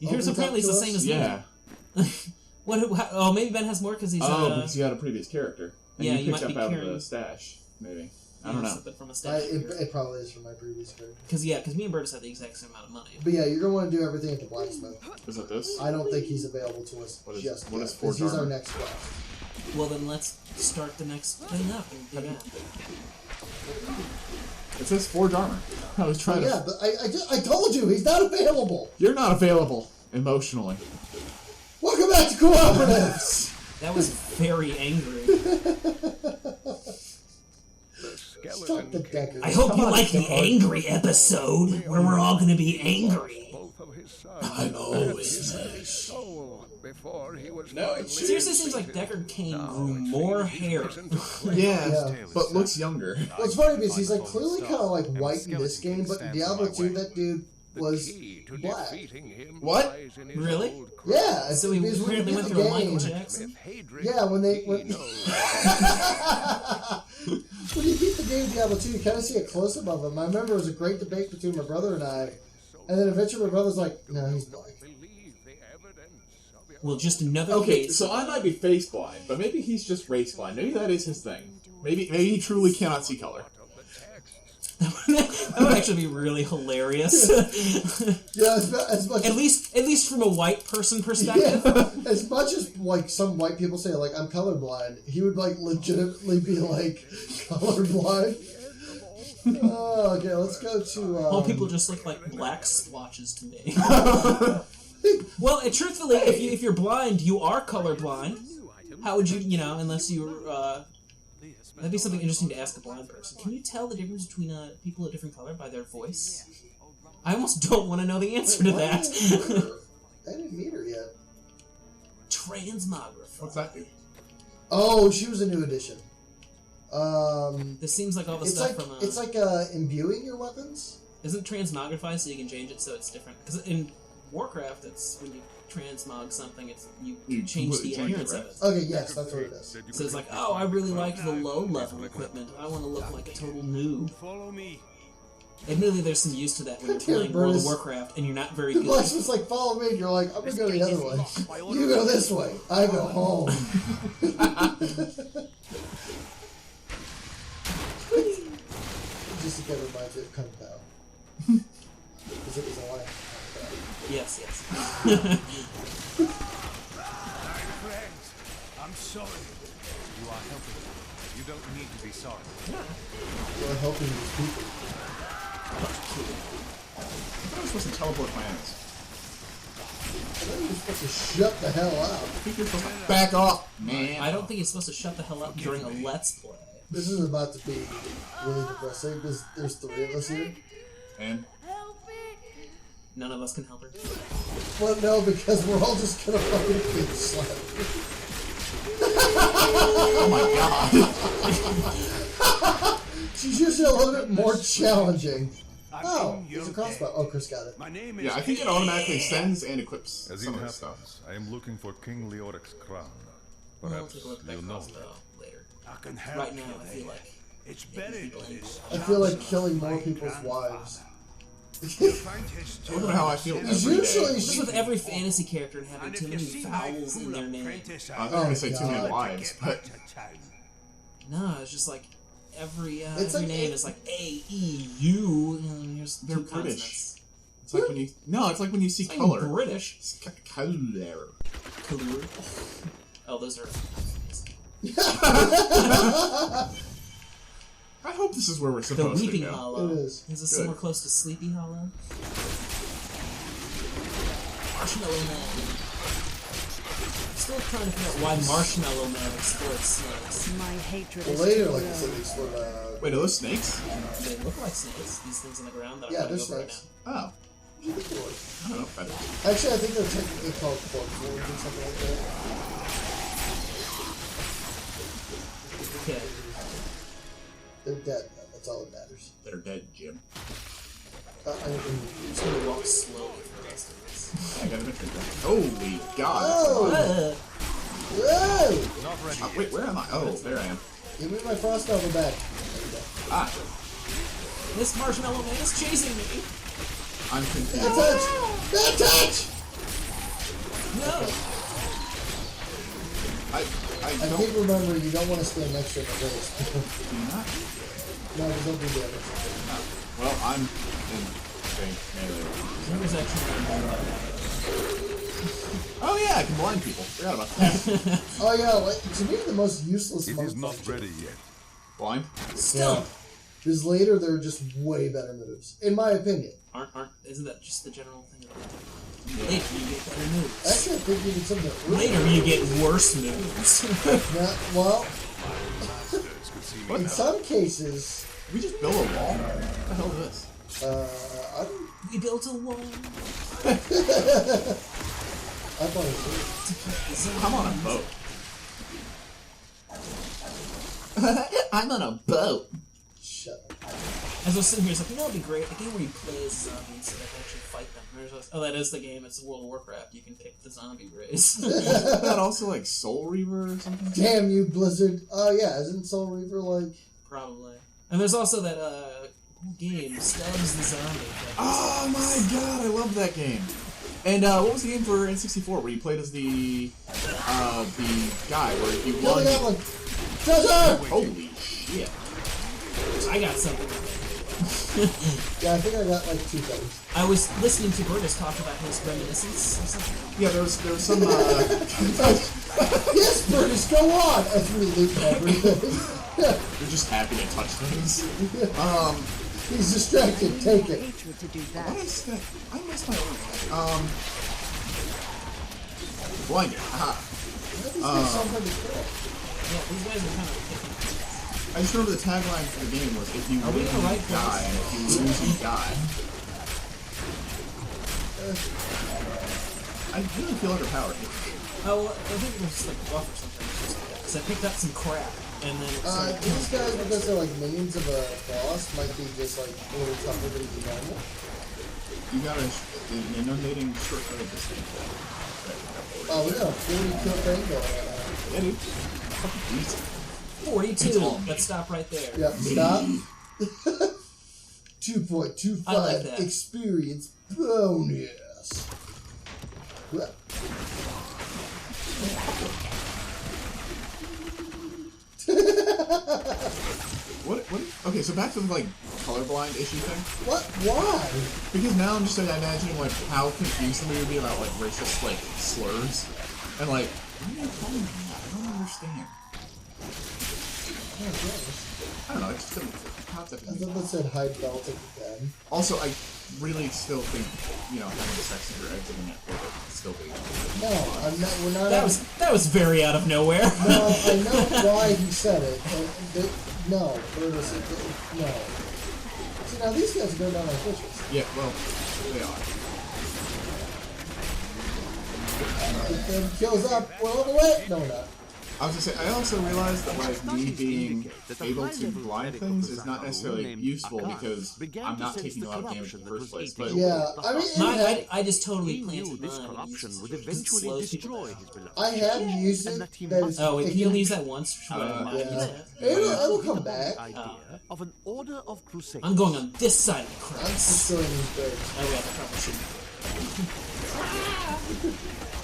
Yours apparently is the same as mine. Yeah. Oh, maybe Ben has more because he's... because you had a previous character. And yeah, you might picked be up out carrying... of the stash, maybe. I don't know. From a stash it probably is from my previous character. Because me and Burtis have the exact same amount of money. But yeah, you're going to want to do everything at the Blacksmith. Is it this? I don't think he's available to us what is just what yet, is Forge he's Armor? our next quest. Well, then let's start the next thing up and do that. It says Forge Armor. I was trying to... Yeah, but I told you, he's not available! You're not available, emotionally. Welcome back to Co-Operatives! That was very angry. Stop the Decker. I hope you like the angry episode, where we're all gonna be angry. I'm always nice. No, it seriously seems like Deckard Cain grew more hair. Yeah, but looks younger. Well, it's funny because he's like clearly kind of like white in this game, but in Diablo 2, that dude was black. What? Really? Yeah. So he weirdly went through a Michael Jackson? Yeah, when when you beat the game Diablo 2, you kind of see a close-up of him. I remember it was a great debate between my brother and I, and then eventually my brother's like, no, he's black. Well, just another Okay, case. so I might be face blind, but maybe he's just race blind. Maybe that is his thing. Maybe he truly cannot see color. That would actually be really hilarious. Yeah, as much at least from a white person perspective. Yeah, as much as like some white people say like I'm colorblind, he would like legitimately be like colorblind. Oh, okay, let's go to. All people just look like black splotches to me. Well, truthfully, if you're blind, you are colorblind. How would you, unless you were, that'd be something interesting to ask a blind person. Can you tell the difference between people of different color by their voice? I almost don't want to know the answer to that. I didn't meet her yet. Transmographer. What's that do? Oh, she was a new addition. This seems like all the it's stuff like, from... it's like imbuing your weapons? Isn't transmogrify so you can change it so it's different? Because in Warcraft, it's when you transmog something, you change the appearance of it. Okay, yes, that's what it is. So it's like, oh, I really like the low-level equipment. I want to look like a total noob. Follow me. Admittedly, there's some use to that when you're playing World of Warcraft and you're not very good. The Blacksmith's like, follow me, and you're like, I'm gonna go the other way. You go this way. I go home. Just to get reminds you of Kung Pao. Because it was a line. Yes. My friends, I'm sorry. You are helping. You don't need to be sorry. You're helping these people. I thought I was supposed to teleport planets. I thought you were supposed to shut the hell up. I think you're supposed to back off, man. I don't think he's supposed to shut the hell up during a Let's Play. This is about to be really depressing because there's 3 of us here. And? None of us can help her. Well, no, because we're all just gonna fucking get slapped. Oh my god. She's usually a little bit more challenging. Oh, there's a crossbow. Oh, Chris got it. My name is Yeah, I think it automatically sends and equips As some it of this happens, stuff. I am looking for King Leoric's crown. We'll Perhaps take a look at that you know crossbow that. later. I can help Right now, you, I feel like it's better than this. I feel like killing more people's wives. I don't know how I feel every Usually day. just with every fantasy character and having too many vowels in their name. I was going to say too many wives, but... No, it's just like every It's every like name is like A, E, U. And here's They're two British. consonants. It's like when you... No, it's like when you see It's color. British. Color. Color. Oh, those are. I hope this is where we're The supposed to Weeping go. Hollow. It is. Is this Good. somewhere close to Sleepy Hollow? Marshmallow Man. Still trying to figure out why Marshmallow Man explodes snakes. My hatred Well, is later, too like I low. said, these were, Wait, are those snakes? They look like snakes. These things on the ground that Yeah, I'm they're going over right snakes. Oh. I don't know if that is. Actually, I think they're technically called corpse worms or something like that. now. Okay. They're dead. That's all that matters. They're dead, Jim. I mean, I'm just gonna walk slowly for the rest of this. I got a picture. Holy God. Oh! Whoa! Not ready. Wait, where am I? Oh, there I am. Give me my frost over back. There you go. Ah, This Marshmallow Man is chasing me. I'm confused. Bad touch! Bad touch! No! I keep remembering you don't want to stand next to him at race. Do you not? No, they don't do damage. Oh. Well, I'm in melee. He was actually Oh yeah, I can blind people. Forgot about that. Oh yeah, like, to me the most useless It monk is not fight. ready yet. Blind? Stump! Because later there are just way better moves, in my opinion. Isn't that just the general thing about it? Later you get better moves. Actually, I think even some of the early Later you get worse moves. well, What? in some cases, We just built a wall? What the hell is this? I don't. We built a wall. I thought it was. I'm on a boat. I'm on a boat. Shut up. As I was sitting here, it's like, you know, it'd be great. A game where you play as zombies instead of actually fight them. That is the game. It's World of Warcraft. You can pick the zombie race. Isn't that also like Soul Reaver or something? Damn you, Blizzard. Oh yeah, isn't Soul Reaver like? Probably. And there's also that game, Stubbs the Zombie. Oh my god, I love that game. And what was the game for N64 where you played as the guy where you Kill won? that one. Treasure! Holy shit! I got something. Yeah, I think I got like 2 things. I was listening to Burtis talk about his reminiscence or something. Yeah, there was some. Yes, Burtis, go on! As we loot everything. You're just happy to touch things. He's distracted. Take it. What is that? I missed my own. Blinded. Aha. These guys sound pretty cool. Yeah, these guys are kind of picking. I just remember the tagline for the game was "If you Are we win, in the right you die, place? and if you lose, you die." I really feel underpowered. Oh, well, I think it was like a buff or something. Because I picked up some crap, and then it's like, These guys, because they're like minions of a boss, might be just like a little tougher than normal. You got an inundating shortcut of this thing. Oh, we got a 40 kill thing going on. Yeah, dude. Fucking easy. 42. Let's stop right there. Yep, stop. 2.25 I like that. experience bonus. Well, What? Okay, so back to the like colorblind issue thing. what? Why? Because now I'm just like imagining like how confused we would be about like racist like slurs, and like why are you calling me that? I don't understand. I don't know. It just doesn't. I thought that said hide Baltic again. Also, I really still think having sex in your exiting it would still be. No, I'm not. We're not. That was very out of nowhere. No, I know why he said it. No, Burtis, no. See, now these guys go down like witches. Yeah, well, they are. Get them kills up. We're on the way. No, we're not. I was gonna say, I also realized that like me being able to blind things is not necessarily useful because I'm not taking a lot of damage in the first place. But Yeah, I mean, I just totally planted this mine. corruption would eventually destroy his beloved. I have used it. That is, Oh, wait, you only use that once? yeah. It'll come back. Idea of an order of crusades. I'm going on this side of the I'm cross. destroying these birds. Oh, yeah, I probably shouldn't.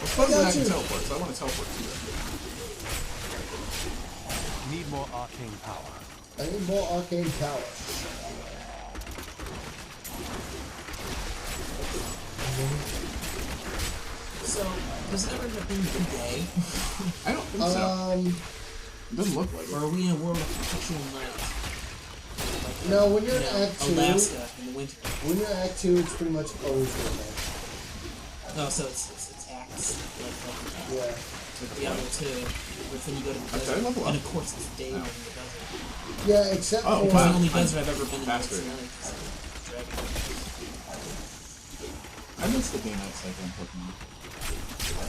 it's fun that I can you. teleport, so I want to teleport too. Need more arcane power. I need more arcane power. So, does it ever end up being a day? I don't think so. It doesn't look like Or it. are we in a world of perpetual night? Like, No, when you're in Act 2, Alaska in the winter. when you're in Act 2, it's pretty much always midnight. Oh, so it's acts. Like Yeah. Diablo 2, where then you go to the Okay, desert. level up. And of course it's day Oh. in the desert. Yeah, except Oh, It's for... the only desert I've ever been in that's Bastard. night. Dragon. I miss the day-night cycle in Pokemon.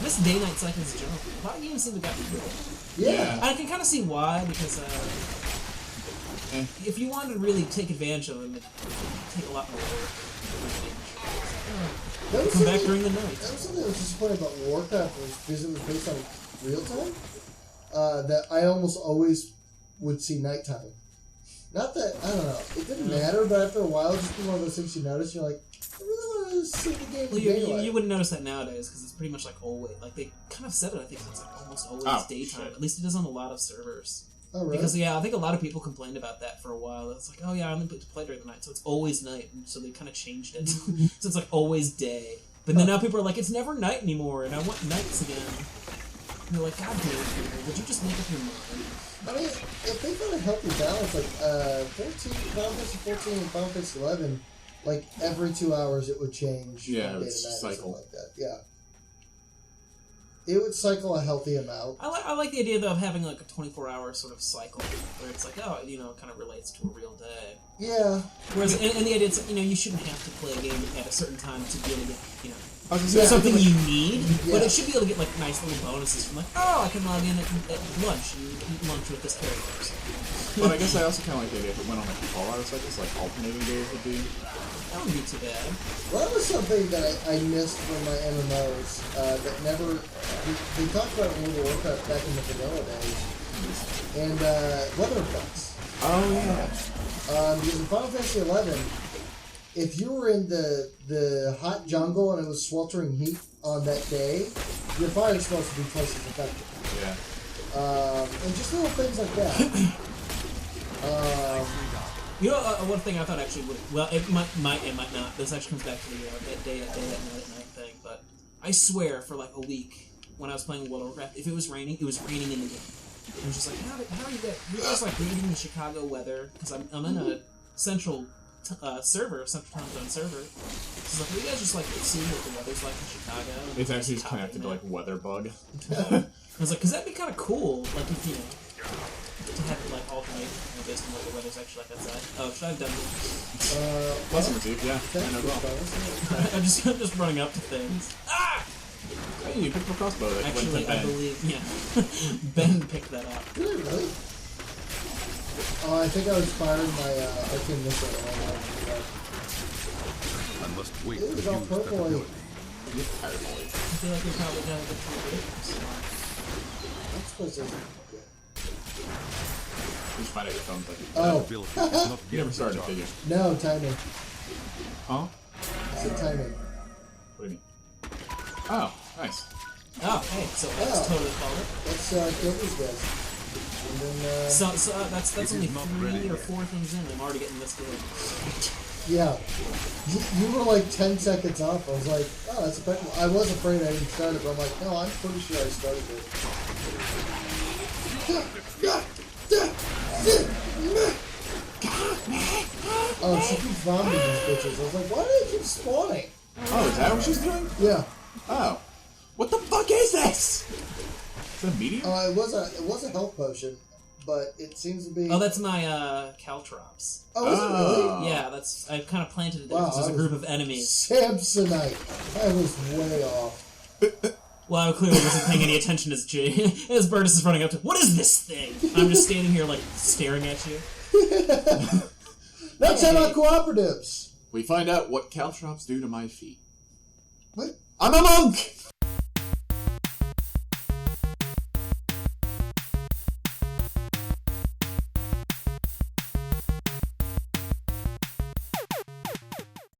This day-night cycle is general. A lot of games seem to have gotten rid of it. Yeah. I can kind of see why, because Eh. if you wanted to really take advantage of them, it'd take a lot more work. That was Come back something- during the night. That was something that was disappointing about Warcraft was because it was based on real time. That I almost always would see nighttime. Not that I don't know. It didn't matter, but after a while, just be one of those things you notice. You're like, I really want to see the game Well, in daylight. you wouldn't notice that nowadays because it's pretty much like always. Like they kind of said it. I think it's like almost always daytime. Shit. At least it is on a lot of servers. Oh, really? Because I think a lot of people complained about that for a while. It's like, oh yeah, I'm able to play during the night, so it's always night. And so they kind of changed it, so it's like always day. But then now people are like, it's never night anymore, and I want nights again. And you're like, God damn it, people, would you just make up your mind? I mean, if they found a healthy balance, like Final Fantasy 14 and Final Fantasy 11, like every 2 hours it would change. Yeah, from it would day to night or something cycle. like that. Yeah. It would cycle a healthy amount. I like the idea though of having like a 24-hour sort of cycle where it's like, oh, you know, it kind of relates to a real day. Yeah. Whereas, and the idea is, you know, you shouldn't have to play a game at a certain time to be able to get, you know, Yeah, something like, you need, but yeah. it should be able to get like nice little bonuses from like, oh, I can log in at lunch and eat lunch with this character. or something. But I guess I also kind of like the idea if it went on like 12-hour cycles, like alternating days would be. That wouldn't be too bad. Well, that was something that I missed from my MMOs that never... We talked about World of Warcraft back in the vanilla days. And weather effects. Oh yeah. Because in Final Fantasy 11, if you were in the hot jungle and it was sweltering heat on that day, your fire spells would be twice as effective. Yeah. And just little things like that. You know, one thing I thought actually would, well, it might not. This actually comes back to the that day at night thing. But I swear, for like a week when I was playing World of Warcraft, if it was raining in the game. I was just like, how are you guys like reading the Chicago weather? Because I'm in a central server, central time zone server. So like, you guys just like seeing what the weather's like in Chicago? It's actually just connected to like Weatherbug. I was like, because that'd be kind of cool. Like if you know. To have it like alternate based on what the weather's actually like outside. Oh, should I have done it? Blessing received, yeah. I know well. I'm just running up to things. Ah! Hey, you picked up a crossbow that Actually, went to I Ben. believe, yeah. Ben picked that up. Did I really? Oh, I think I was firing my arcane missile. I must wait It was to all use that purple. ability. I feel like we probably got a good two. That's supposed to... You just find out your phone's like. Oh, Ability is not You never started, did you? no, timing. Huh? It's a timing. What do you mean? Oh, nice. Oh, hey, so that's Oh. totally called it. Let's kill these guys. And then, So that's It only is not 3 ready or yet. 4 things in. I'm already getting this good. yeah. You were like 10 seconds off. I was like, oh, that's effective. I was afraid I didn't start it, but I'm like, no, I'm pretty sure I started it. Oh, she keeps vomiting these bitches. I was like, why do they keep spawning? Oh, is that what she's doing? Yeah. Oh. What the fuck is this? Is that a meteor? It was a health potion, but it seems to be. Oh, that's my Caltrops. Oh, is it really? Yeah, that's I kind of planted it there Wow, because there's I a was- group of enemies. Samsonite. I was way off. Well, I clearly wasn't paying any attention as Burtis is running up to. What is this thing? I'm just standing here like staring at you. Let's head on cooperatives. We find out what caltrops do to my feet. What? I'm a monk!